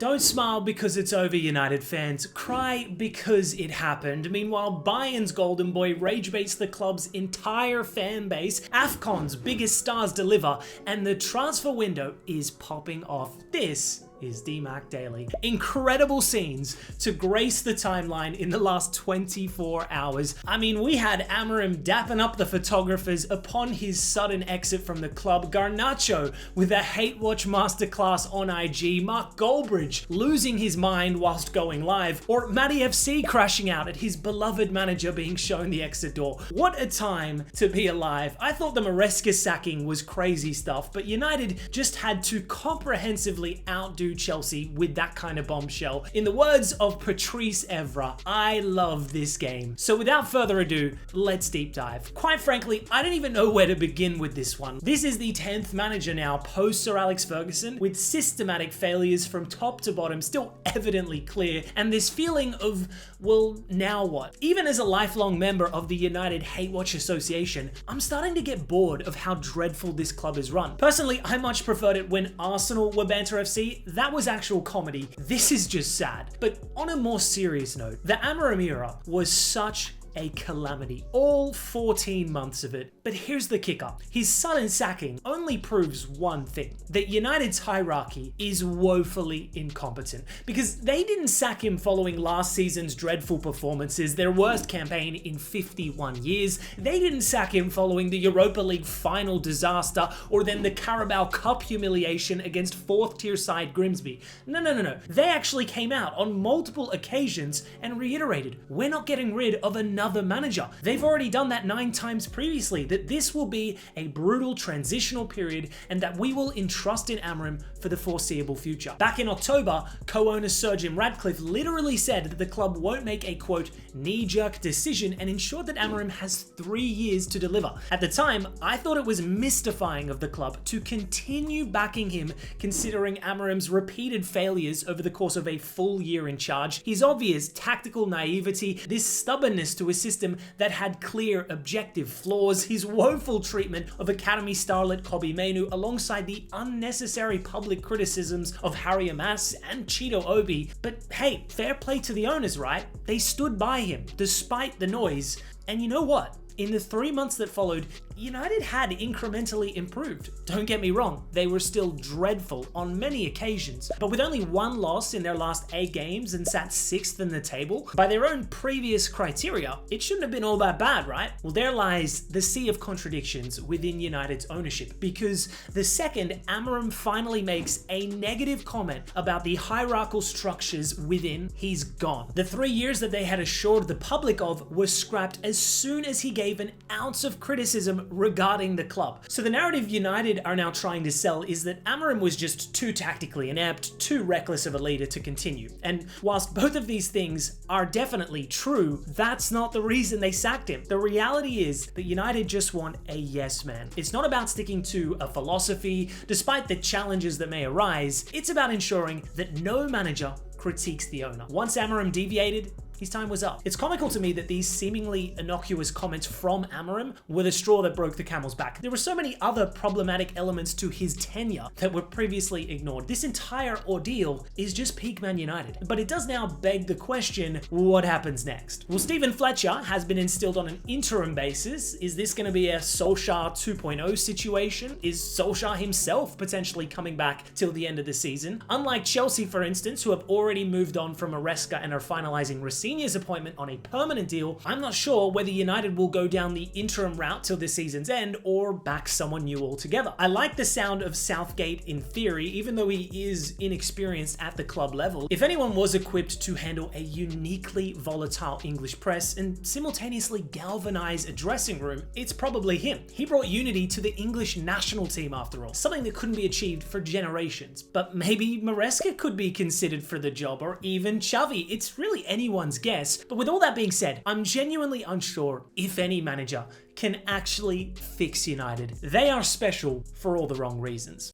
Don't smile because it's over, United fans. Cry because it happened. Meanwhile, Bayern's golden boy rage baits the club's entire fan base, AFCON's biggest stars deliver, and the transfer window is popping off. This is DMAC Daily. Incredible scenes to grace the timeline in the last 24 hours. I mean, we had Amorim dapping up the photographers upon his sudden exit from the club, Garnacho with a hate watch masterclass on IG, Mark Goldbridge losing his mind whilst going live, or Matty FC crashing out at his beloved manager being shown the exit door. What a time to be alive. I thought the Maresca sacking was crazy stuff, but United just had to comprehensively outdo Chelsea with that kind of bombshell. In the words of Patrice Evra, I love this game. So without further ado, let's deep dive. Quite frankly, I don't even know where to begin with this one. This is the 10th manager now post Sir Alex Ferguson, with systematic failures from top to bottom still evidently clear, and this feeling of, well, now what? Even as a lifelong member of the United Hate Watch Association, I'm starting to get bored of how dreadful this club is run. Personally, I much preferred it when Arsenal were Banter FC. That was actual comedy. This is just sad. But on a more serious note, the Amorim Era was such a calamity, all 14 months of it. But here's the kicker. His sudden sacking only proves one thing, that United's hierarchy is woefully incompetent, because they didn't sack him following last season's dreadful performances, their worst campaign in 51 years. They didn't sack him following the Europa League final disaster, or then the Carabao Cup humiliation against 4th tier side Grimsby. No. They actually came out on multiple occasions and reiterated, we're not getting rid of another manager. They've already done that 9 times previously, that this will be a brutal transitional period and that we will entrust in Amorim for the foreseeable future. Back in October, co-owner Sir Jim Ratcliffe literally said that the club won't make a quote knee-jerk decision and ensured that Amorim has 3 years to deliver. At the time, I thought it was mystifying of the club to continue backing him, considering Amorim's repeated failures over the course of a full year in charge, his obvious tactical naivety, this stubbornness to a system that had clear objective flaws, his woeful treatment of academy starlet Kobbie Mainoo alongside the unnecessary public criticisms of Harry Amas and Cheeto Obi. But hey, fair play to the owners, right? They stood by him despite the noise. And you know what? In the 3 months that followed, United had incrementally improved. Don't get me wrong, they were still dreadful on many occasions, but with only 1 loss in their last 8 games and sat 6th in the table, by their own previous criteria, it shouldn't have been all that bad, right? Well, there lies the sea of contradictions within United's ownership, because the second Amorim finally makes a negative comment about the hierarchical structures within, he's gone. The 3 years that they had assured the public of were scrapped as soon as he gave an ounce of criticism regarding the club. So the narrative United are now trying to sell is that Amorim was just too tactically inept, too reckless of a leader to continue. And whilst both of these things are definitely true, that's not the reason they sacked him. The reality is that United just want a yes man. It's not about sticking to a philosophy, despite the challenges that may arise. It's about ensuring that no manager critiques the owner. Once Amorim deviated, his time was up. It's comical to me that these seemingly innocuous comments from Amorim were the straw that broke the camel's back. There were so many other problematic elements to his tenure that were previously ignored. This entire ordeal is just peak Man United. But it does now beg the question, what happens next? Well, Stephen Fletcher has been instilled on an interim basis. Is this going to be a Solskjaer 2.0 situation? Is Solskjaer himself potentially coming back till the end of the season? Unlike Chelsea, for instance, who have already moved on from Maresca and are finalizing Racine appointment on a permanent deal, I'm not sure whether United will go down the interim route till the season's end or back someone new altogether. I like the sound of Southgate in theory, even though he is inexperienced at the club level. If anyone was equipped to handle a uniquely volatile English press and simultaneously galvanize a dressing room, it's probably him. He brought unity to the English national team after all, something that couldn't be achieved for generations. But maybe Maresca could be considered for the job, or even Xavi. It's really anyone's guess. But with all that being said, I'm genuinely unsure if any manager can actually fix United. They are special for all the wrong reasons.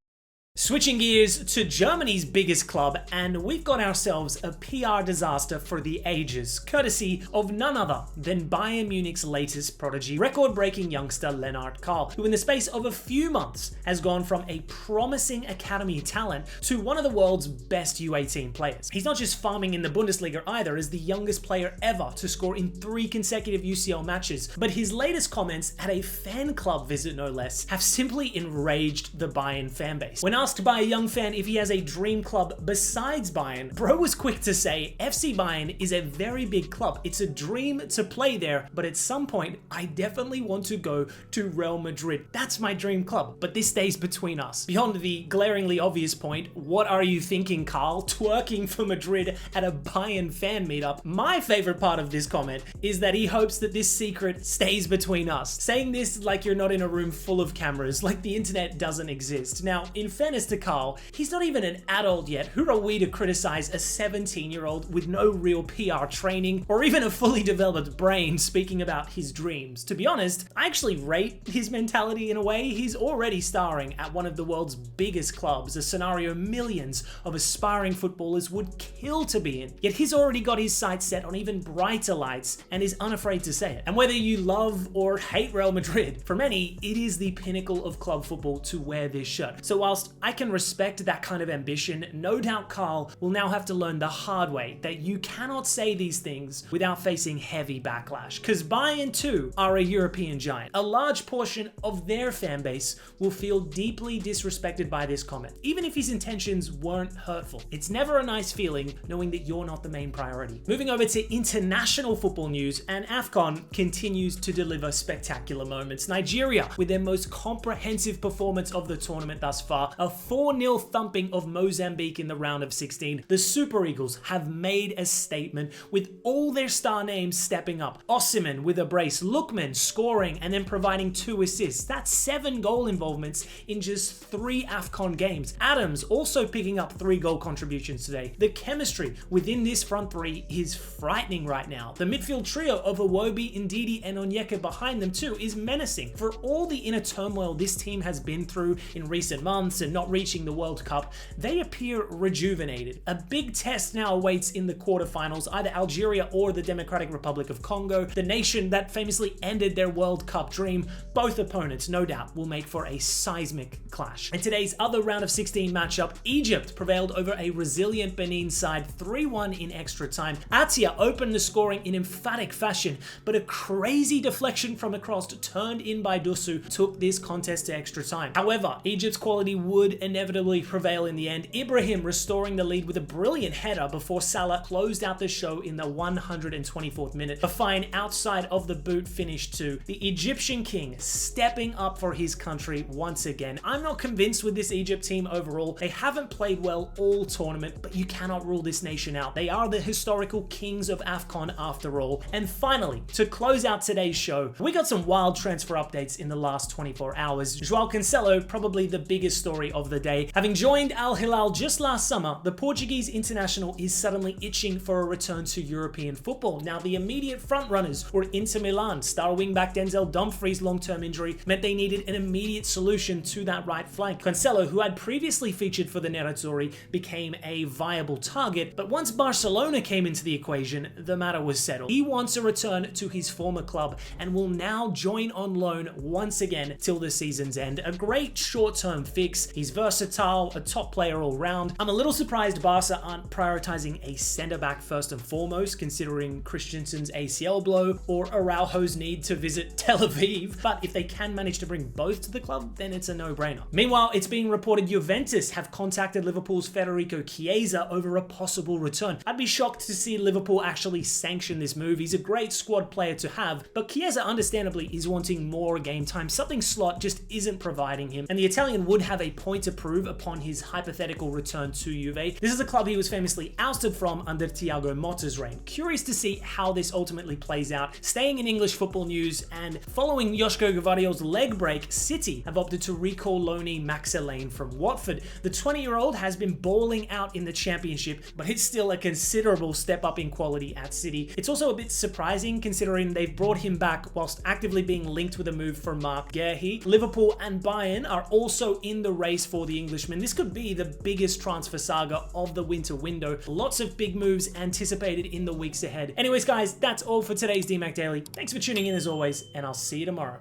Switching gears to Germany's biggest club, and we've got ourselves a PR disaster for the ages, courtesy of none other than Bayern Munich's latest prodigy, record-breaking youngster Lennart Karl, who in the space of a few months has gone from a promising academy talent to one of the world's best U18 players. He's not just farming in the Bundesliga either, as the youngest player ever to score in 3 consecutive UCL matches, but his latest comments at a fan club visit no less have simply enraged the Bayern fanbase. When asked by a young fan if he has a dream club besides Bayern, bro was quick to say FC Bayern is a very big club. It's a dream to play there, but at some point I definitely want to go to Real Madrid. That's my dream club, but this stays between us. Beyond the glaringly obvious point, what are you thinking, Karl? Twerking for Madrid at a Bayern fan meetup? My favorite part of this comment is that he hopes that this secret stays between us. Saying this like you're not in a room full of cameras, like the internet doesn't exist. Now, in fairness to Karl, he's not even an adult yet. Who are we to criticize a 17-year-old with no real PR training or even a fully developed brain speaking about his dreams? To be honest, I actually rate his mentality in a way. He's already starring at one of the world's biggest clubs, a scenario millions of aspiring footballers would kill to be in. Yet he's already got his sights set on even brighter lights and is unafraid to say it. And whether you love or hate Real Madrid, for many, it is the pinnacle of club football to wear this shirt. So whilst I can respect that kind of ambition, no doubt Karl will now have to learn the hard way that you cannot say these things without facing heavy backlash. Because Bayern too are a European giant. A large portion of their fan base will feel deeply disrespected by this comment, even if his intentions weren't hurtful. It's never a nice feeling knowing that you're not the main priority. Moving over to international football news, and AFCON continues to deliver spectacular moments. Nigeria, with their most comprehensive performance of the tournament thus far, a 4-0 thumping of Mozambique in the round of 16. The Super Eagles have made a statement with all their star names stepping up. Osimhen with a brace, Lookman scoring and then providing 2 assists. That's 7 goal involvements in just 3 AFCON games. Adams also picking up 3 goal contributions today. The chemistry within this front 3 is frightening right now. The midfield trio of Iwobi, Ndidi and Onyeka behind them too is menacing. For all the inner turmoil this team has been through in recent months and not reaching the World Cup, they appear rejuvenated. A big test now awaits in the quarterfinals, either Algeria or the Democratic Republic of Congo, the nation that famously ended their World Cup dream. Both opponents, no doubt, will make for a seismic clash. In today's other round of 16 matchup, Egypt prevailed over a resilient Benin side 3-1 in extra time. Atia opened the scoring in emphatic fashion, but a crazy deflection from the cross turned in by Dusu took this contest to extra time. However, Egypt's quality would inevitably prevail in the end, Ibrahim restoring the lead with a brilliant header before Salah closed out the show in the 124th minute. A fine outside of the boot finish too. The Egyptian king stepping up for his country once again. I'm not convinced with this Egypt team overall. They haven't played well all tournament, but you cannot rule this nation out. They are the historical kings of AFCON after all. And finally, to close out today's show, we got some wild transfer updates in the last 24 hours. Joao Cancelo, probably the biggest story of the day. Having joined Al Hilal just last summer, the Portuguese international is suddenly itching for a return to European football. Now, the immediate frontrunners were Inter Milan. Star wingback Denzel Dumfries' long-term injury meant they needed an immediate solution to that right flank. Cancelo, who had previously featured for the Nerazzurri, became a viable target, but once Barcelona came into the equation, the matter was settled. He wants a return to his former club and will now join on loan once again till the season's end. A great short-term fix. He's versatile, a top player all round. I'm a little surprised Barca aren't prioritizing a centre-back first and foremost, considering Christensen's ACL blow or Araujo's need to visit Tel Aviv, but if they can manage to bring both to the club, then it's a no-brainer. Meanwhile, it's being reported Juventus have contacted Liverpool's Federico Chiesa over a possible return. I'd be shocked to see Liverpool actually sanction this move. He's a great squad player to have, but Chiesa understandably is wanting more game time, something Slot just isn't providing him, and the Italian would have a point to prove upon his hypothetical return to Juve. This is a club he was famously ousted from under Thiago Motta's reign. Curious to see how this ultimately plays out. Staying in English football news, and following Joško Gvardio's leg break, City have opted to recall loanee Max Elaine from Watford. The 20-year-old has been balling out in the championship, but it's still a considerable step up in quality at City. It's also a bit surprising considering they've brought him back whilst actively being linked with a move for Mark Guehi. Liverpool and Bayern are also in the race for the Englishman. This could be the biggest transfer saga of the winter window. Lots of big moves anticipated in the weeks ahead. Anyways, guys, that's all for today's DMAC Daily. Thanks for tuning in as always, and I'll see you tomorrow.